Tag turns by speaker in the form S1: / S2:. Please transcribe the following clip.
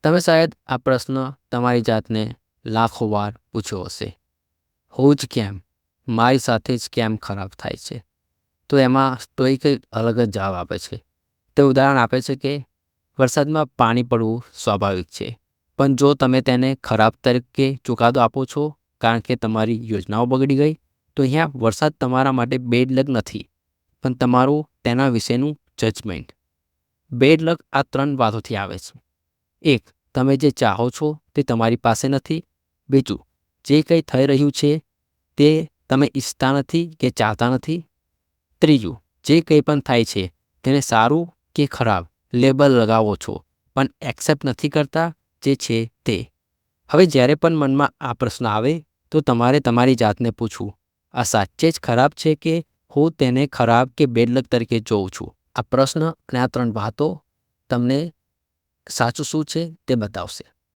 S1: તમે શાયદ આ પ્રશ્ન તમારી જાતને લાખો વાર પૂછ્યો હશે, હું જ કેમ, મારી સાથે જ કેમ ખરાબ થાય છે? તો એમાં સ્ટોઇક કંઈક અલગ જ જવાબ આપે છે. તે ઉદાહરણ આપે છે કે વરસાદમાં પાણી પડવું સ્વાભાવિક છે, પણ જો તમે તેને ખરાબ તરીકે ચુકાદો આપો છો કારણ કે તમારી યોજનાઓ બગડી ગઈ, તો અહીંયા વરસાદ તમારા માટે બેડ લક નથી, પણ તમારું તેના વિશેનું જજમેન્ટ. બેડ લક આ 3 વાતોથી આવે છે. 1, તમે જે ચાહો છો તે તમારી પાસે નથી. 2, જે કંઈ થઈ રહ્યું છે તે તમે ઈચ્છતા નથી કે ચાહતા નથી. 3, જે કંઈ પણ થાય છે તેને સારું કે ખરાબ લેબલ લગાવો છો, પણ એક્સેપ્ટ નથી કરતા જે છે તે. હવે જ્યારે પણ મનમાં આ પ્રશ્ન આવે તો તમારે તમારી જાતને પૂછવું, આ સાચે જ ખરાબ છે કે હું તેને ખરાબ કે બેડલક તરીકે જોઉં છું? આ પ્રશ્ન અને આ 3 વાતો તમને સાચું શું છે તે બતાવશે.